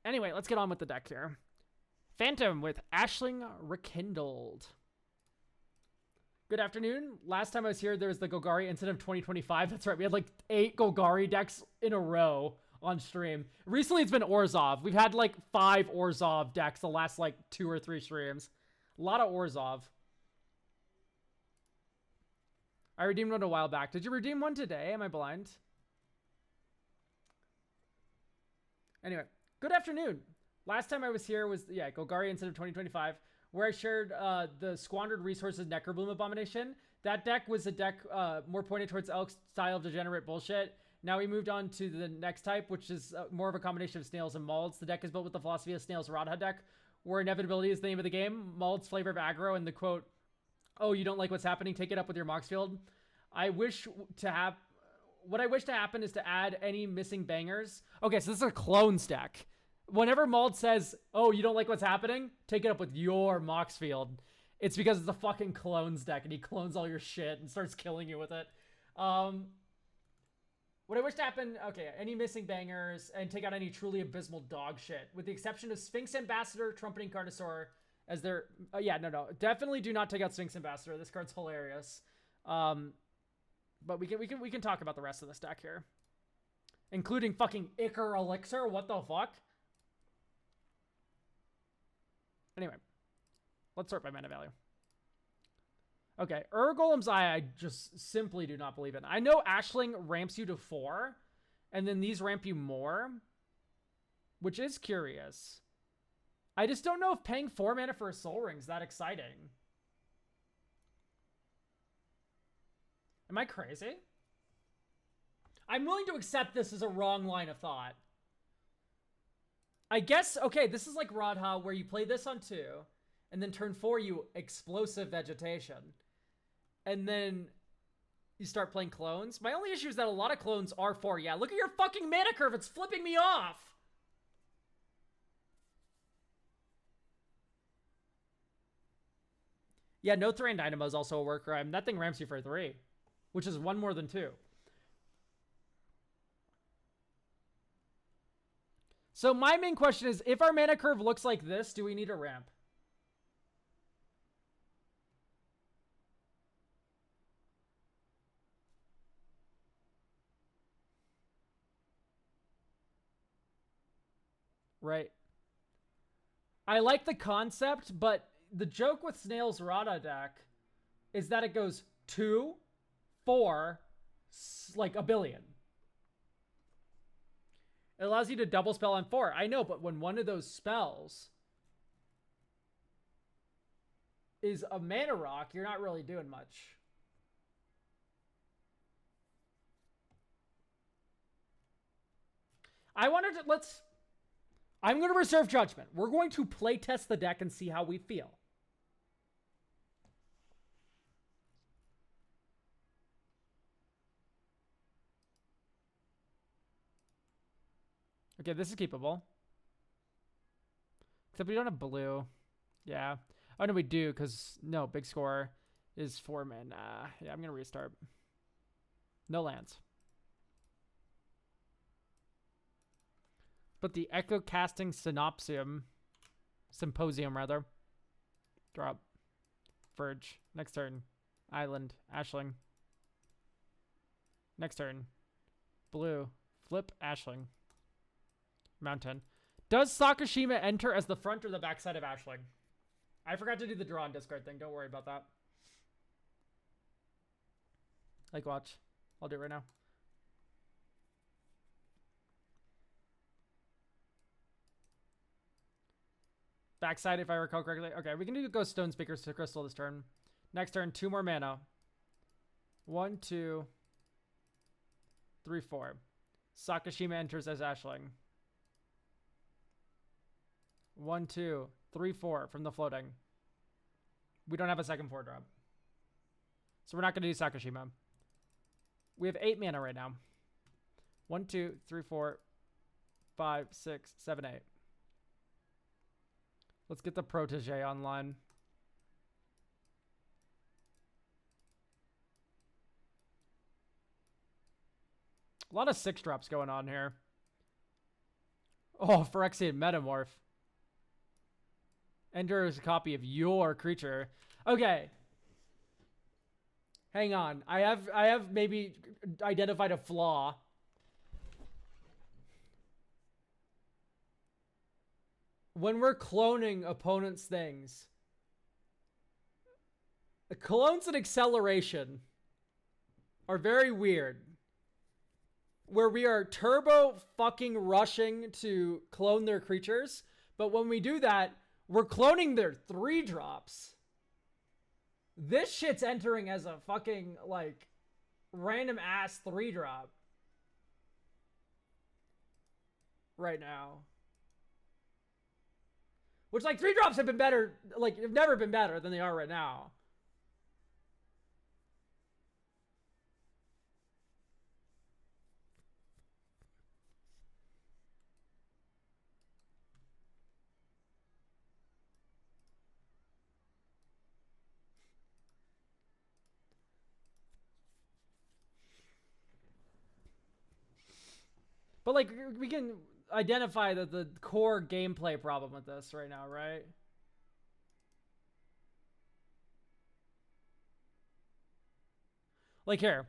Anyway, let's get on with the deck here. Phantom with Ashling Rekindled. Good afternoon. Last time I was here, there was the Golgari incident of 2025. That's right. We had like 8 Golgari decks in a row on stream. Recently, it's been Orzhov. We've had like 5 Orzhov decks the last like 2 or 3 streams. A lot of Orzhov. I redeemed one a while back. Did you redeem one today? Am I blind? Anyway, good afternoon. Last time I was here was, yeah, Golgari instead of 2025, where I shared the Squandered Resources Necrobloom Abomination. That deck was a deck more pointed towards Elk style of degenerate bullshit. Now we moved on to the next type, which is more of a combination of Snails and Malds. The deck is built with the philosophy of Snails Radha deck, where inevitability is the name of the game, Malds flavor of aggro, and the quote, "Oh, you don't like what's happening? Take it up with your Moxfield." I wish to have... What I wish to happen is to add any missing bangers. Okay, so this is a clones deck. Whenever Mald says, "Oh, you don't like what's happening? Take it up with your Moxfield." It's because it's a fucking clones deck, and he clones all your shit and starts killing you with it. What I wish to happen... Okay, any missing bangers, and take out any truly abysmal dog shit. With the exception of Sphinx Ambassador, Trumpeting Carnosaur, as their... yeah, no. Definitely do not take out Sphinx Ambassador. This card's hilarious. But we can talk about the rest of this deck here. Including fucking Ichor Elixir. What the fuck? Anyway. Let's sort by mana value. Okay. Golem's Eye, I just simply do not believe in. I know Ashling ramps you to 4. And then these ramp you more. Which is curious. I just don't know if paying 4 mana for a Soul Ring is that exciting. Am I crazy? I'm willing to accept this as a wrong line of thought. I guess, okay, this is like Radha, where you play this on 2, and then turn 4 you Explosive Vegetation. And then you start playing clones. My only issue is that a lot of clones are 4. Yeah, look at your fucking mana curve, it's flipping me off! Yeah, no Thran Dynamo is also a workaround. That thing ramps you for 3. Which is 1 more than 2. So my main question is, if our mana curve looks like this, do we need a ramp? Right. I like the concept, but the joke with Snail's Radha deck is that it goes 2, 4, like a billion. It allows you to double spell on 4. I know, but when one of those spells is a mana rock, you're not really doing much. I wanted to... I'm going to reserve judgment. We're going to playtest the deck and see how we feel. Okay, this is keepable. Except we don't have blue. Yeah. Oh, no, we do, because... No, big score is 4 mana. Yeah, I'm going to restart. No lands. But the Echo Casting Symposium, rather. Drop. Verge. Next turn. Island. Ashling. Next turn. Blue. Flip. Ashling. Mountain. Does Sakashima enter as the front or the back side of Ashling? I forgot to do the draw and discard thing. Don't worry about that. Like, watch. I'll do it right now. Backside, if I recall correctly. Okay, we can do Ghost Stone Speakers to Crystal this turn. Next turn, 2 more mana. 1, 2, 3, 4. Sakashima enters as Ashling. 1, 2, 3, 4 from the floating. We don't have a second 4 drop. So we're not going to do Sakashima. We have 8 mana right now. 1, 2, 3, 4, 5, 6, 7, 8. Let's get the Protege online. A lot of 6 drops going on here. Oh, Phyrexian Metamorph. Enters a copy of your creature. Okay. Hang on. I have maybe identified a flaw. When we're cloning opponents' things, the clones and acceleration are very weird. Where we are turbo fucking rushing to clone their creatures, but when we do that, we're cloning their 3-drops. This shit's entering as a fucking, like, random ass 3-drop. Right now. Which, like, 3-drops have been better, like, have never been better than they are right now. But, like, we can identify the core gameplay problem with this right now, right? Like, here.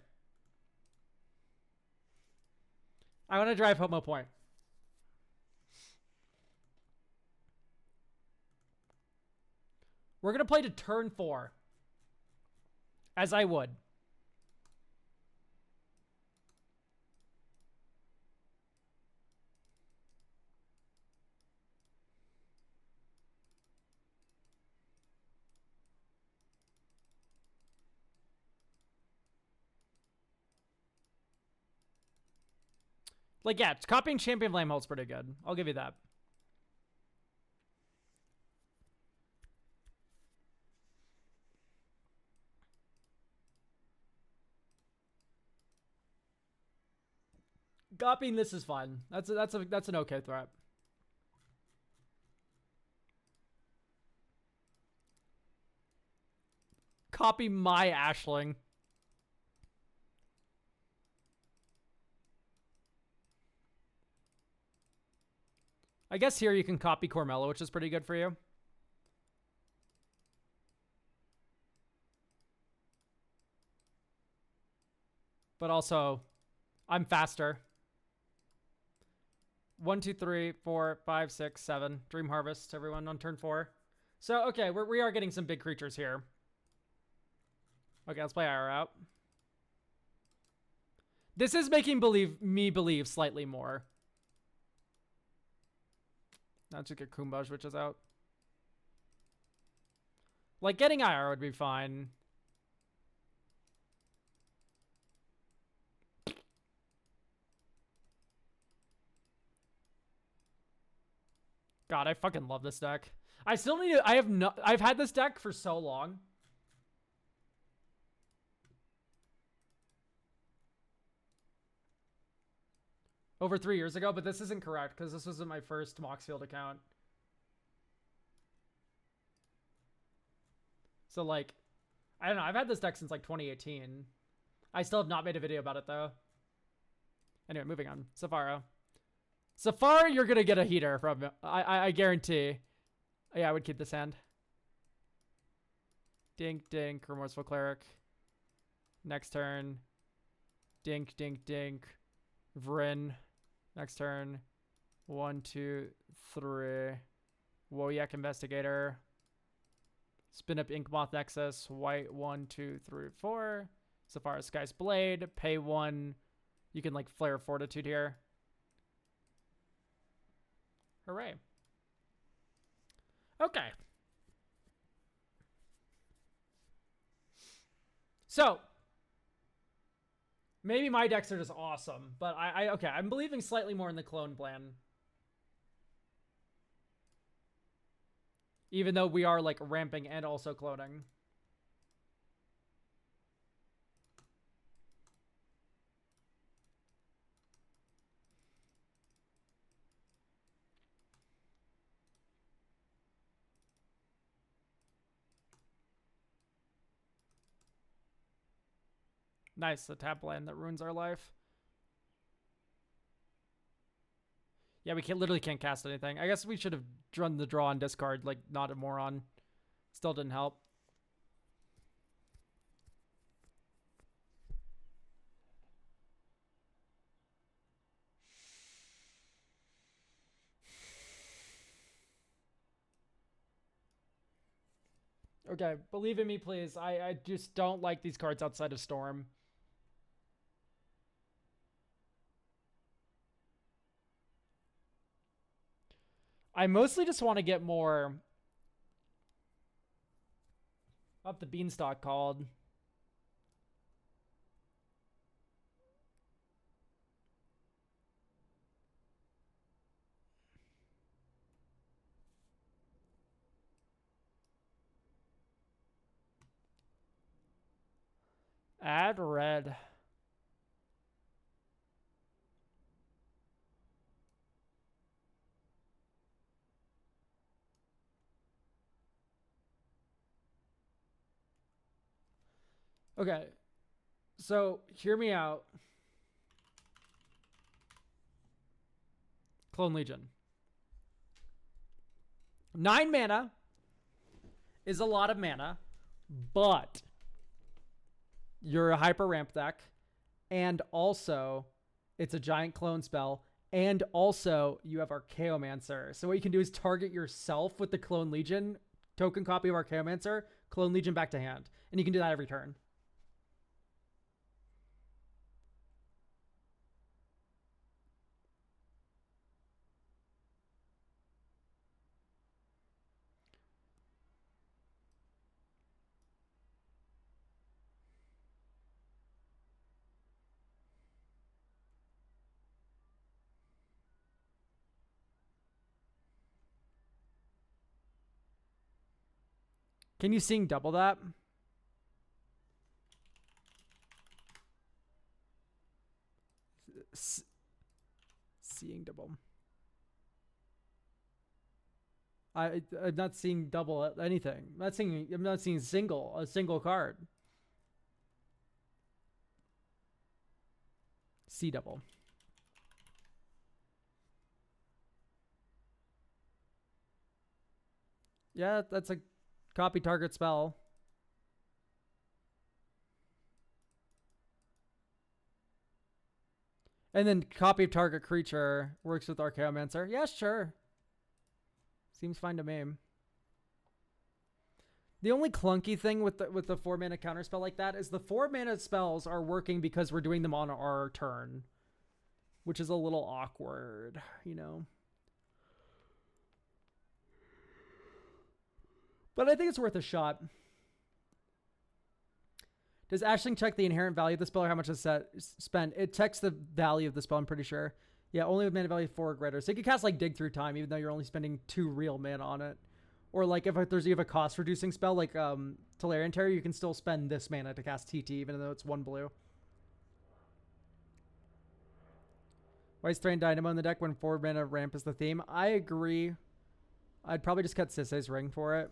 I want to drive home a point. We're going to play to turn 4. As I would. Like, yeah, copying Champion Flameholt's pretty good. I'll give you that. Copying this is fun. That's an okay threat. Copy my Ashling. I guess here you can copy Cormello, which is pretty good for you. But also, I'm faster. 1, 2, 3, 4, 5, 6, 7. Dream Harvest, everyone, on turn 4. So, okay, we are getting some big creatures here. Okay, let's play IR out. This is making me believe slightly more. Now to get Kumbaj, which is out. Like, getting IR would be fine. God, I fucking love this deck. I still need to, I've had this deck for so long. Over 3 years ago, but this isn't correct because this wasn't my first Moxfield account. So, like, I don't know. I've had this deck since, like, 2018. I still have not made a video about it, though. Anyway, moving on. Safaro. Safari, you're going to get a heater from it. I guarantee. Yeah, I would keep this hand. Dink, dink. Remorseful Cleric. Next turn. Dink, dink, dink. Vryn. Next turn. 1, 2, 3. Woyak Investigator. Spin up Inkmoth Nexus. White 1, 2, 3, 4. Safari Sky's Blade. Pay 1. You can, like, Flare Fortitude here. Hooray. Okay. So, maybe my decks are just awesome, but okay, I'm believing slightly more in the clone plan. Even though we are, like, ramping and also cloning. Nice, the tap land that ruins our life. Yeah, we literally can't cast anything. I guess we should have run the draw on discard, like not a moron. Still didn't help. Okay, believe in me, please. I just don't like these cards outside of Storm. I mostly just want to get more up the beanstalk called. Add red. Okay, so hear me out. Clone Legion. 9 mana is a lot of mana, but you're a hyper ramp deck, and also it's a giant clone spell, and also you have Archaeomancer. So what you can do is target yourself with the Clone Legion, token copy of Archaeomancer, Clone Legion back to hand. And you can do that every turn. Can you Seeing Double that? Seeing Double. I'm not seeing double anything. I'm not seeing a single card. See double. Yeah, that's a copy target spell. And then copy of target creature works with Archaeomancer. Yeah, sure. Seems fine to me. The only clunky thing with the 4 mana counterspell like that is the 4 mana spells are working because we're doing them on our turn, which is a little awkward, you know. But I think it's worth a shot. Does Ashling check the inherent value of the spell or how much is spent? It checks the value of the spell, I'm pretty sure. Yeah, only with mana value 4 or greater. So you can cast like Dig Through Time, even though you're only spending 2 real mana on it. Or like if you have a cost reducing spell like Tolarian Terror, you can still spend this mana to cast TT, even though it's 1 blue. Why is Thrain Dynamo in the deck when 4 mana ramp is the theme? I agree. I'd probably just cut Sisei's Ring for it.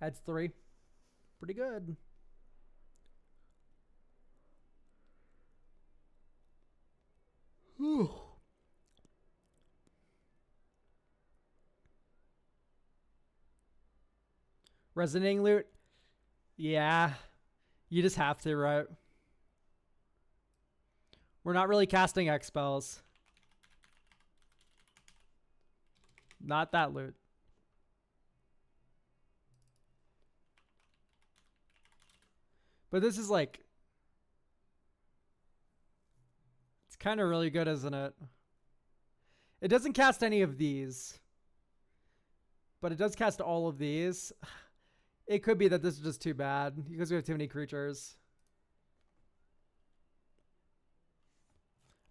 Adds 3. Pretty good. Whew. Resonating Loot? Yeah. You just have to, right? We're not really casting X spells. Not that loot. But this is like... It's kind of really good, isn't it? It doesn't cast any of these. But it does cast all of these. It could be that this is just too bad because we have too many creatures.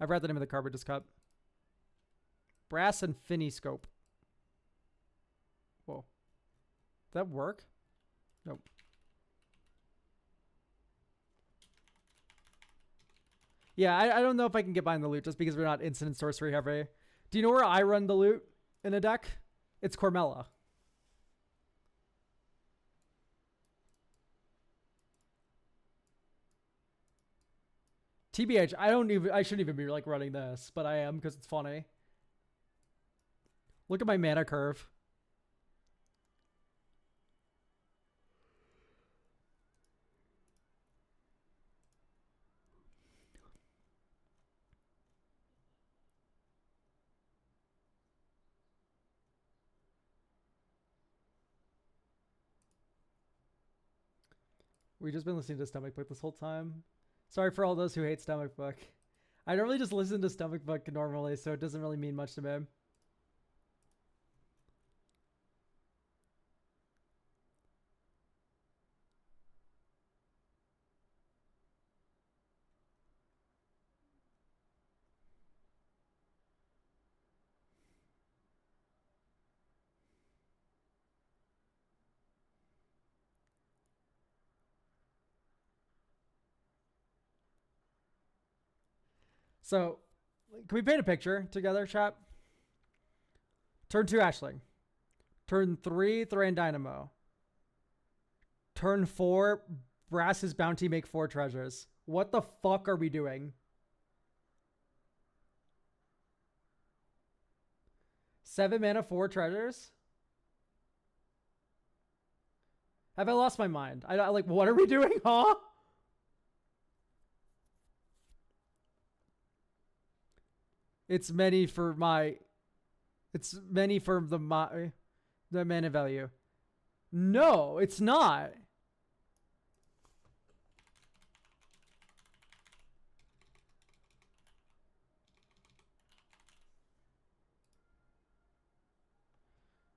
I've read the name of the card we just cut. Brass and Finiscope. Whoa. Did that work? Nope. Yeah, I don't know if I can get behind the loot just because we're not instant sorcery heavy. Do you know where I run the loot in a deck? It's Cormella. TBH, I shouldn't even be like running this, but I am because it's funny. Look at my mana curve. We've just been listening to Stomach Book this whole time. Sorry for all those who hate Stomach Book. I normally just listen to Stomach Book normally, so it doesn't really mean much to me. So, can we paint a picture together, chat? Turn 2, Ashling. Turn 3, Thran Dynamo. Turn 4, Brass's Bounty, make 4 treasures. What the fuck are we doing? 7 mana, 4 treasures? Have I lost my mind? I like, what are we doing, huh? It's many for my... It's many for the mana value. No, it's not.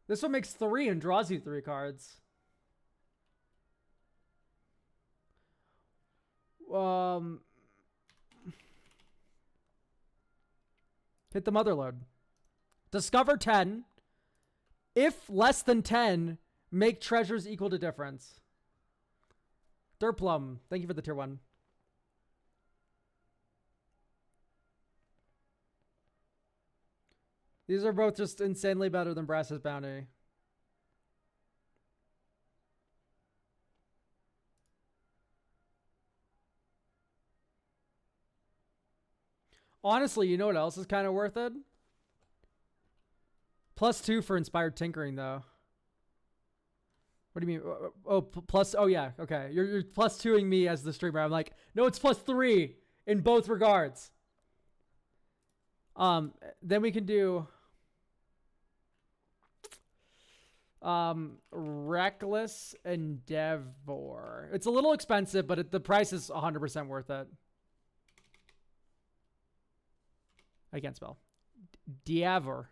This one makes 3 and draws you 3 cards. Hit the motherload. Discover 10. If less than 10, make treasures equal to difference. Derplum, thank you for the tier 1. These are both just insanely better than Brass's Bounty. Honestly, you know what else is kind of worth it? +2 for Inspired Tinkering, though. What do you mean? Oh, plus. Oh, yeah. Okay. You're +2ing me as the streamer. I'm like, no, it's +3 in both regards. Then we can do Reckless Endeavor. It's a little expensive, but the price is 100% worth it. I can't spell. Diavor.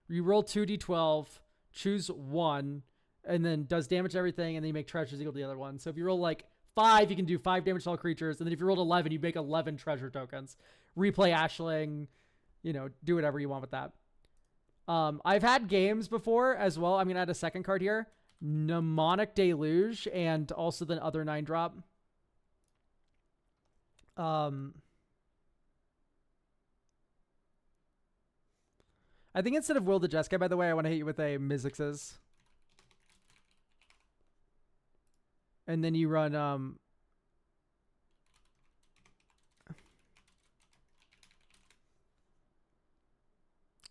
You roll 2d12, choose 1, and then does damage to everything, and then you make treasures equal to the other one. So if you roll like 5, you can do 5 damage to all creatures, and then if you rolled 11, you make 11 treasure tokens. Replay Ashling, you know, do whatever you want with that. I've had games before as well. I'm going to add a second card here. Mnemonic Deluge, and also the other 9-drop. I think instead of Will the Jeskai, by the way, I want to hit you with a Mizzix's. And then you run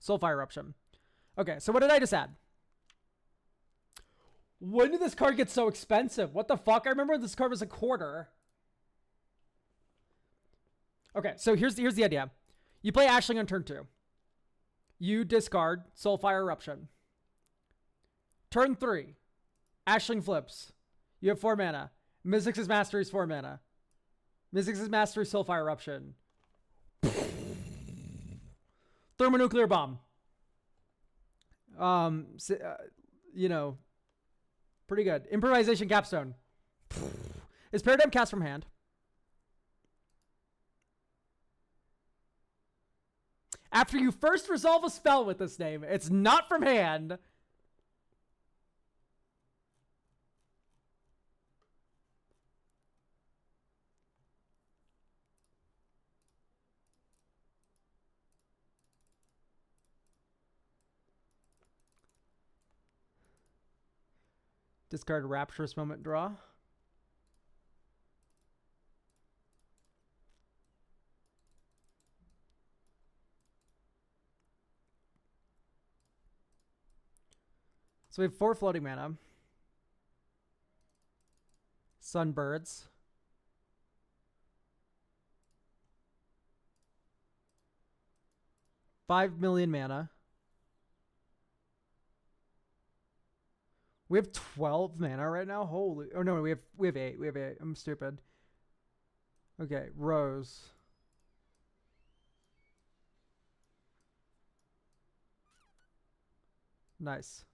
Soulfire Eruption. Okay, so what did I just add? When did this card get so expensive? What the fuck? I remember this card was $0.25. Okay, so here's the idea. You play Ashling on turn 2. You discard Soulfire Eruption. Turn 3. Ashling flips. You have 4 mana. Mizzix's Mastery is 4 mana. Mizzix's Mastery, Soulfire Eruption. Thermonuclear Bomb. You know, pretty good. Improvisation Capstone. Is Paradigm cast from hand? After you first resolve a spell with this name, it's not from hand. Discard Rapturous Moment, draw. So we have 4 floating mana. Sunbirds. $5 million mana. We have 12 mana right now. Holy! Oh no, we have 8. We have 8. I'm stupid. Okay, Rose. Nice.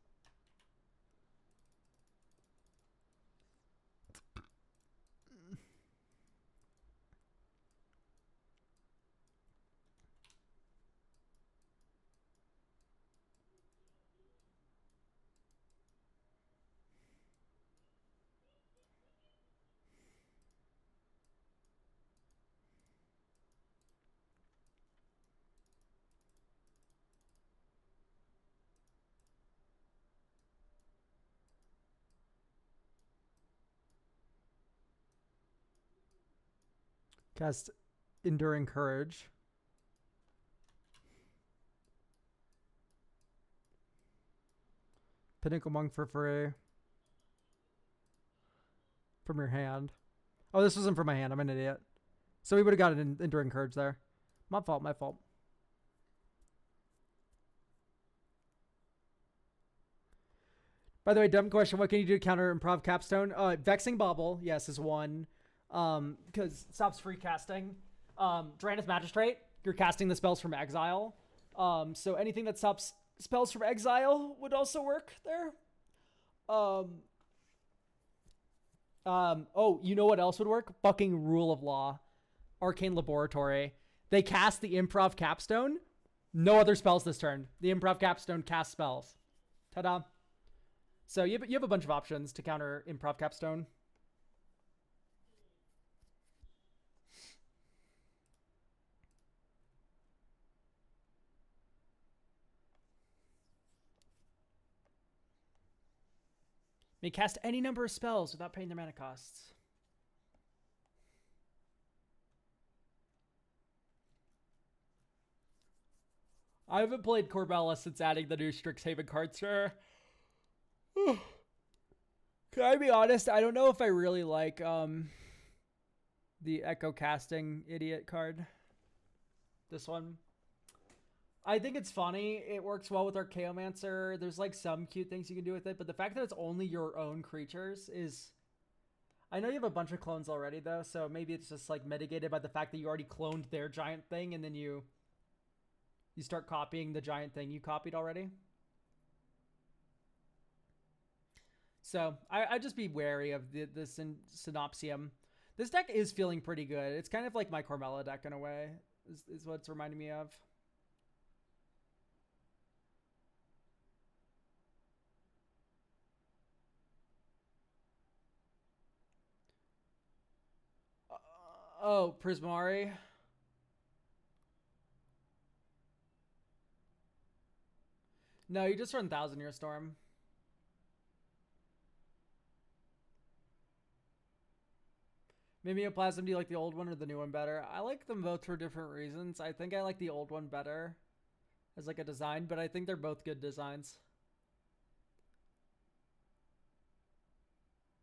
Cast Enduring Courage. Pinnacle Monk for free. From your hand. Oh, this wasn't from my hand. I'm an idiot. So we would have got an Enduring Courage there. My fault, my fault. By the way, dumb question. What can you do to counter improv capstone? Vexing Bauble, yes, is one. Because it stops free casting. Drannith Magistrate, you're casting the spells from exile. So anything that stops spells from exile would also work there. Oh, you know what else would work? Fucking Rule of Law. Arcane Laboratory. They cast the improv capstone. No other spells this turn. The improv capstone casts spells. Ta-da. So you have a bunch of options to counter improv capstone. May cast any number of spells without paying their mana costs. I haven't played Corbella since adding the new Strixhaven card, sir. Can I be honest? I don't know if I really like the Echo Casting Idiot card. This one. I think it's funny. It works well with Archaeomancer. There's like some cute things you can do with it, but the fact that it's only your own creatures is... I know you have a bunch of clones already though, so maybe it's just like mitigated by the fact that you already cloned their giant thing and then you start copying the giant thing you copied already. So I'd just be wary of this Synopsium. This deck is feeling pretty good. It's kind of like my Cormella deck in a way, is what it's reminding me of. Oh, Prismari. No, you just run Thousand Year Storm. Mimeoplasm, do you like the old one or the new one better? I like them both for different reasons. I think I like the old one better as like a design, but I think they're both good designs.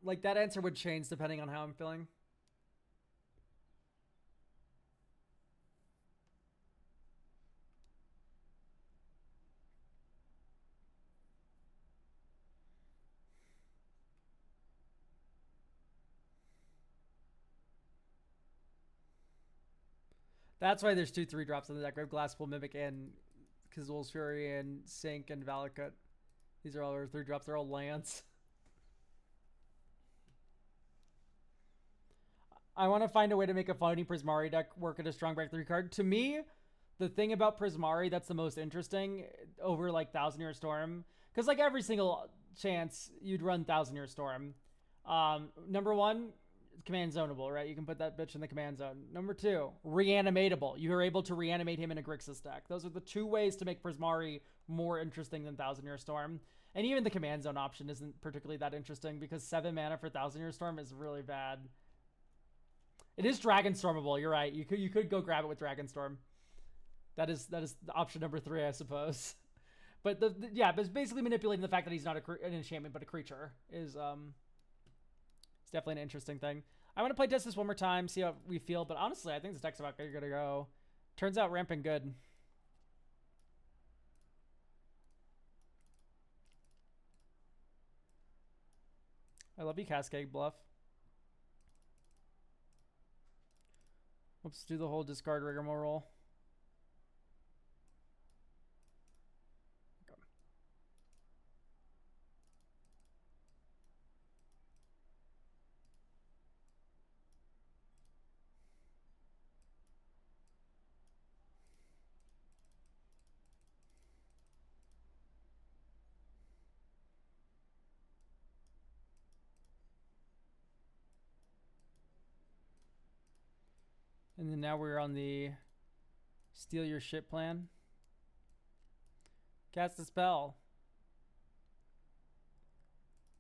Like that answer would change depending on how I'm feeling. That's why there's 2 3-drops in the deck. We have Glasspool, Mimic, and Kazul's Fury, and Sink, and Valakut. These are all our 3-drops. They're all lands. I want to find a way to make a Fighting Prismari deck work at a strong back 3 card. To me, the thing about Prismari that's the most interesting over like Thousand Year Storm, because like every single chance you'd run Thousand Year Storm. Number 1, command zoneable, right? You can put that bitch in the command zone. Number 2, reanimatable. You are able to reanimate him in a Grixis deck. Those are the 2 ways to make Prismari more interesting than Thousand Year Storm. And even the command zone option isn't particularly that interesting because 7 mana for Thousand Year Storm is really bad. It is Dragonstormable. You're right. You could go grab it with Dragonstorm. That is option number 3, I suppose. But but it's basically manipulating the fact that he's not an enchantment but a creature is it's definitely an interesting thing. I want to play test this one more time, see how we feel. But honestly, I think this deck's about good to go. Turns out ramping good. I love you, Cascade Bluff. Let's do the whole discard rigmarole. Okay. And then now we're on the steal your shit plan. Cast the spell.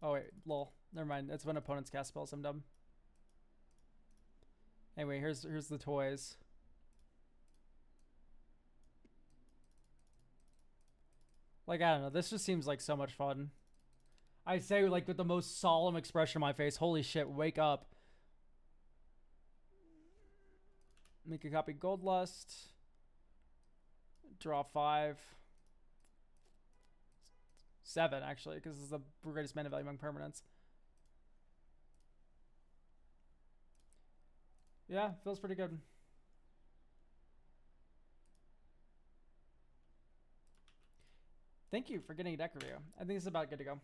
Oh wait, lol. Never mind. That's when opponents cast spells. I'm dumb. Anyway, here's the toys. Like, I don't know. This just seems like so much fun. I say like with the most solemn expression on my face. Holy shit, wake up. Make a copy Gold Lust. Draw 5. 7, actually, because this is the greatest mana value among permanents. Yeah, feels pretty good. Thank you for getting a deck review. I think this is about good to go.